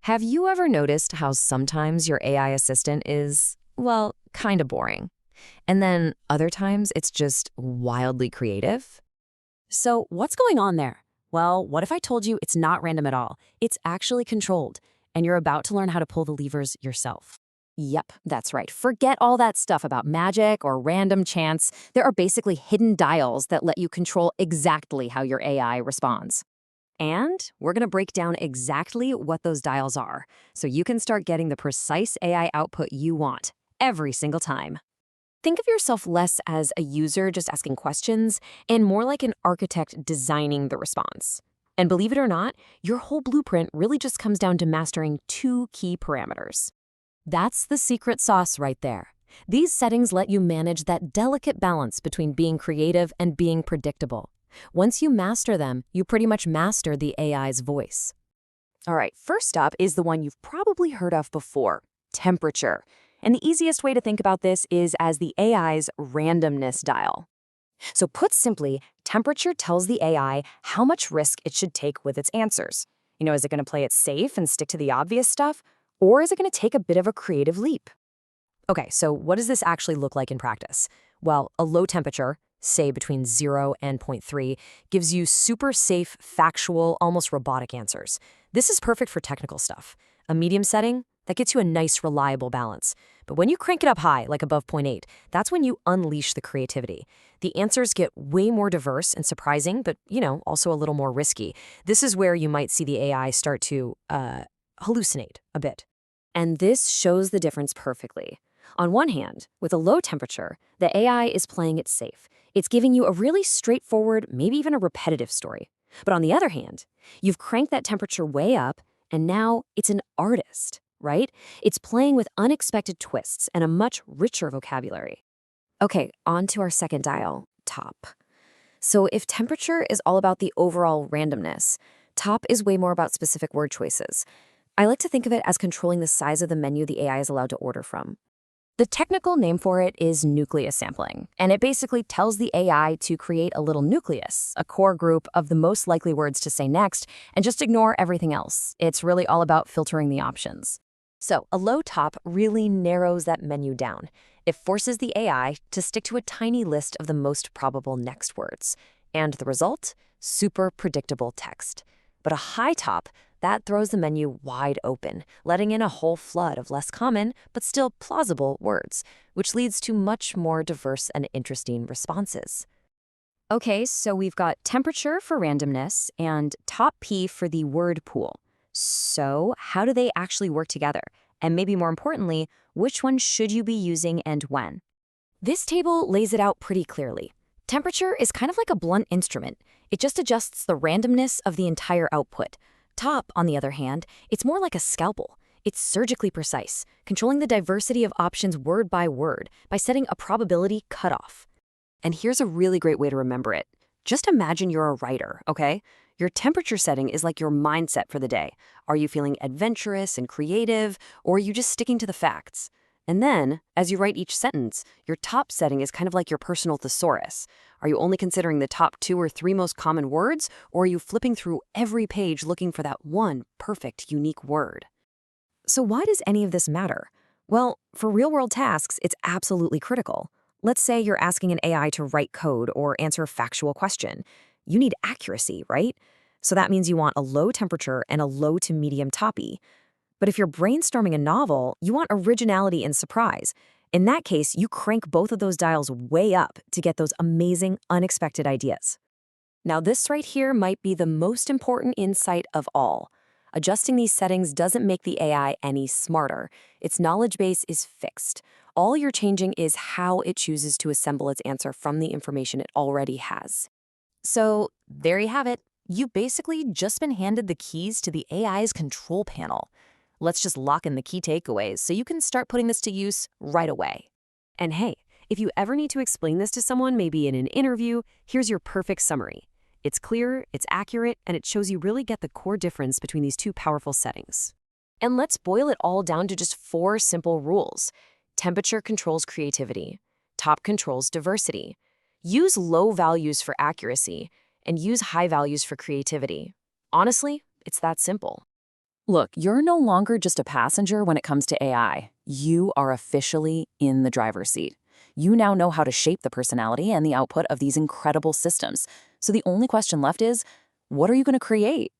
Have you ever noticed how sometimes your AI assistant is, well, kind of boring? And then other times it's just wildly creative? So what's going on there? Well, what if I told you it's not random at all? It's actually controlled, and you're about to learn how to pull the levers yourself. Yep, that's right. Forget all that stuff about magic or random chance. There are basically hidden dials that let you control exactly how your AI responds. And we're going to break down exactly what those dials are, so you can start getting the precise AI output you want every single time. Think of yourself less as a user just asking questions and more like an architect designing the response. And believe it or not, your whole blueprint really just comes down to mastering two key parameters. That's the secret sauce right there. These settings let you manage that delicate balance between being creative and being predictable. Once you master them, you pretty much master the AI's voice. All right, first up is the one you've probably heard of before, temperature. And the easiest way to think about this is as the AI's randomness dial. So put simply, temperature tells the AI how much risk it should take with its answers. Is it going to play it safe and stick to the obvious stuff? Or is it going to take a bit of a creative leap? Okay, so what does this actually look like in practice? Well, a low temperature, say between 0 and zero point 0.3, gives you super safe, factual, almost robotic answers. This is perfect for technical stuff. A medium setting, that gets you a nice, reliable balance. But when you crank it up high, like above zero point 0.8, that's when you unleash the creativity. The answers get way more diverse and surprising, but, also a little more risky. This is where you might see the AI start to hallucinate a bit. And this shows the difference perfectly. On one hand, with a low temperature, the AI is playing it safe. It's giving you a really straightforward, maybe even a repetitive story. But on the other hand, you've cranked that temperature way up, and now it's an artist, right? It's playing with unexpected twists and a much richer vocabulary. Okay, on to our second dial, top. So if temperature is all about the overall randomness, top is way more about specific word choices. I like to think of it as controlling the size of the menu the AI is allowed to order from. The technical name for it is nucleus sampling, and it basically tells the AI to create a little nucleus, a core group of the most likely words to say next, and just ignore everything else. It's really all about filtering the options. So a low top really narrows that menu down. It forces the AI to stick to a tiny list of the most probable next words. And the result? Super predictable text. But a high top, that throws the menu wide open, letting in a whole flood of less common, but still plausible words, which leads to much more diverse and interesting responses. Okay, so we've got temperature for randomness and top P for the word pool. So how do they actually work together? And maybe more importantly, which one should you be using and when? This table lays it out pretty clearly. Temperature is kind of like a blunt instrument. It just adjusts the randomness of the entire output. Top, on the other hand, it's more like a scalpel. It's surgically precise, controlling the diversity of options word by word by setting a probability cutoff. And here's a really great way to remember it. Just imagine you're a writer, okay? Your temperature setting is like your mindset for the day. Are you feeling adventurous and creative, or are you just sticking to the facts? And then, as you write each sentence, your top setting is kind of like your personal thesaurus. Are you only considering the top 2 or 3 most common words, or are you flipping through every page looking for that one perfect, unique word? So why does any of this matter? Well, for real-world tasks, it's absolutely critical. Let's say you're asking an AI to write code or answer a factual question. You need accuracy, right? So that means you want a low temperature and a low to medium toppy. But if you're brainstorming a novel, you want originality and surprise. In that case, you crank both of those dials way up to get those amazing, unexpected ideas. Now, this right here might be the most important insight of all. Adjusting these settings doesn't make the AI any smarter. Its knowledge base is fixed. All you're changing is how it chooses to assemble its answer from the information it already has. So, there you have it. You've basically just been handed the keys to the AI's control panel. Let's just lock in the key takeaways so you can start putting this to use right away. And hey, if you ever need to explain this to someone, maybe in an interview, here's your perfect summary. It's clear, it's accurate, and it shows you really get the core difference between these two powerful settings. And let's boil it all down to just 4 simple rules. Temperature controls creativity. Top controls diversity. Use low values for accuracy, and use high values for creativity. Honestly, it's that simple. Look, you're no longer just a passenger when it comes to AI. You are officially in the driver's seat. You now know how to shape the personality and the output of these incredible systems. So the only question left is, what are you going to create?